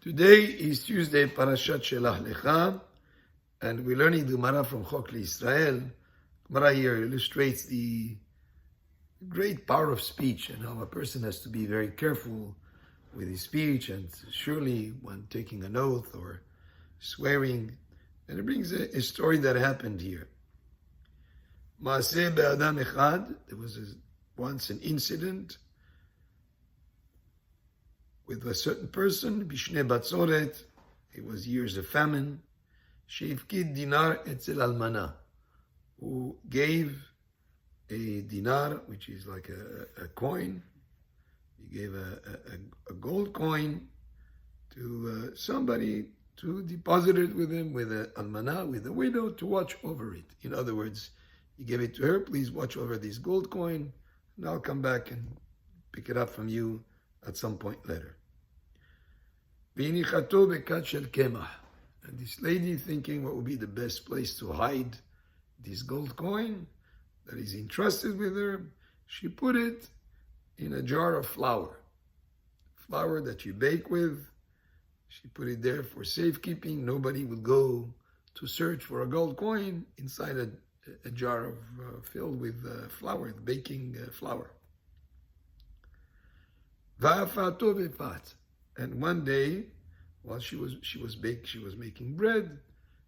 Today is Tuesday, Parashat Shelach Lecha, and we're learning the Gemara from Chok Israel. Gemara here illustrates the great power of speech and how a person has to be very careful with his speech, and surely when taking an oath or swearing. And it brings a story that happened here. Maaseh be'adam echad, there was once an incident with a certain person, bishne batzoret, it was years of famine, sheifkid dinar etzel almana, who gave a dinar, which is like a coin. He gave a gold coin to somebody to deposit it with him, with a almana, with a widow, to watch over it. In other words, he gave it to her, please watch over this gold coin, and I'll come back and pick it up from you at some point later. And this lady, thinking what would be the best place to hide this gold coin that is entrusted with her, she put it in a jar of flour that you bake with. She put it there for safekeeping. Nobody would go to search for a gold coin inside a jar of filled with flour, baking flour. And one day, while she was making bread,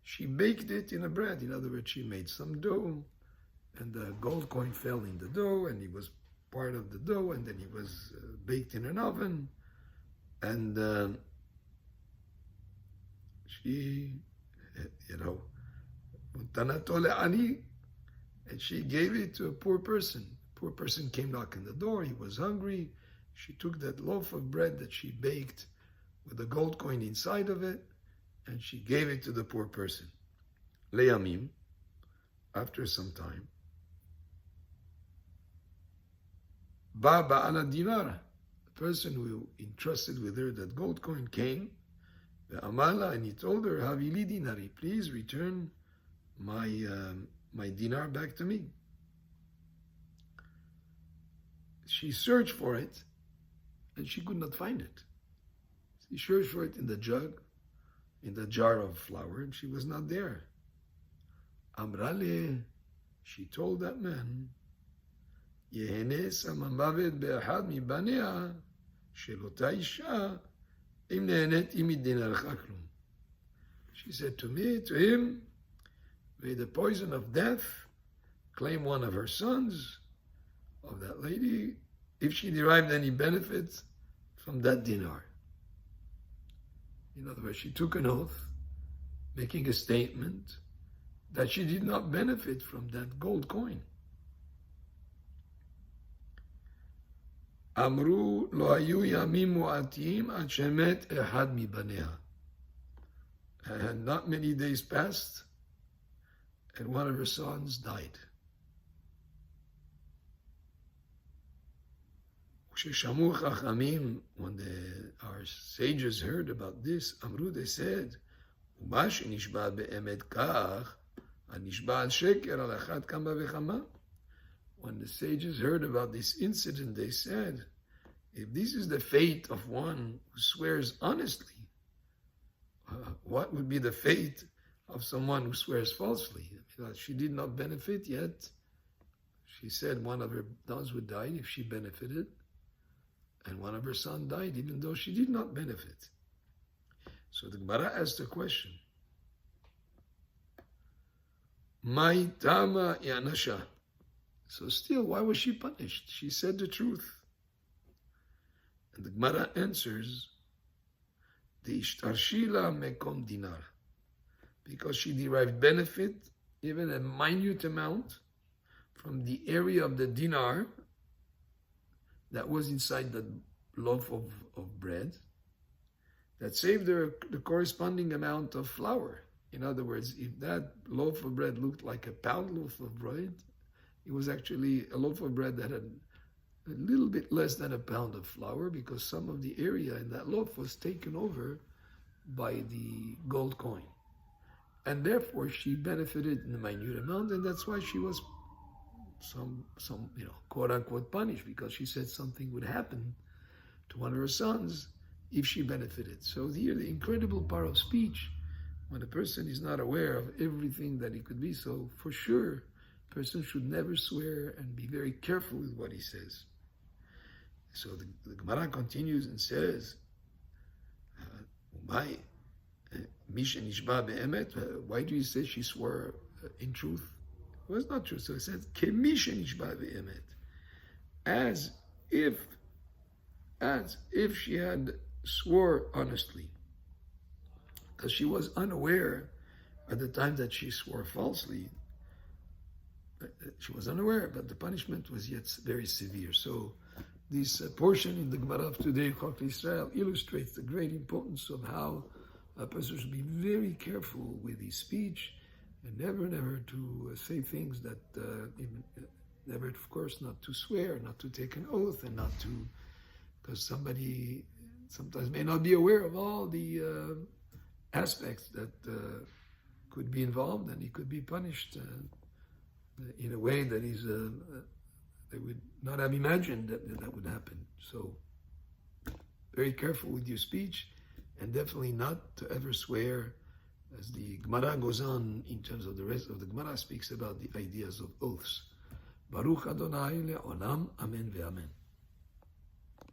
she baked it in a bread. In other words, she made some dough, and the gold coin fell in the dough, and it was part of the dough, and then it was baked in an oven, and she, and she gave it to a poor person. Poor person came knocking the door. He was hungry. She took that loaf of bread that she baked with a gold coin inside of it, and she gave it to the poor person. Le'amim, after some time, Ba ba'ala dinar, the person who entrusted with her that gold coin came, Amala, and he told her, Havili dinari, please return my dinar back to me. She searched for it, and she could not find it. She searched for it in the jug, in the jar of flour, and she was not there. Amrale, she told that man, Yehene samambavet be'ahad mi banea shel ota isha im nehenet imi dinarcha klum. She said to him, may the poison of death claim one of her sons, of that lady, if she derived any benefit from that dinar. In other words, she took an oath, making a statement that she did not benefit from that gold coin. Amru lo hayu yamim mu'atim ad shemet ehad mi banea. And not many days passed, and one of her sons died. When our sages heard about this, Amru, they said, when the sages heard about this incident, they said, if this is the fate of one who swears honestly, what would be the fate of someone who swears falsely? She did not benefit yet. She said one of her sons would die if she benefited, and one of her sons died even though she did not benefit. So the Gemara asked a question. Mai tama yanasha. So still, why was she punished? She said the truth. And the Gemara answers, the ishtarshila mekom dinar, because she derived benefit, even a minute amount, from the area of the dinar that was inside the loaf of bread, that saved her the corresponding amount of flour. In other words, if that loaf of bread looked like a pound loaf of bread, it was actually a loaf of bread that had a little bit less than a pound of flour, because some of the area in that loaf was taken over by the gold coin. And therefore she benefited in a minute amount, and that's why she was some quote unquote punished, because she said something would happen to one of her sons if she benefited. So here, the incredible power of speech, when a person is not aware of everything that he could be. So for sure, a person should never swear and be very careful with what he says. So the Gemara continues and says, why do you say she swore in truth? It was not true. So it says, as if she had swore honestly, because she was unaware at the time that she swore falsely. She was unaware, but the punishment was yet very severe. So this portion in the Gemara of today, Chok Israel, illustrates the great importance of how a person should be very careful with his speech and never to say things that, never, of course, not to swear, not to take an oath, and not to, because somebody sometimes may not be aware of all the aspects that could be involved, and he could be punished in a way that is they would not have imagined that would happen. So very careful with your speech, and definitely not to ever swear, as the Gemara goes on in terms of the rest of the Gemara speaks about the ideas of oaths. Baruch Adonai le'olam, amen ve'amen.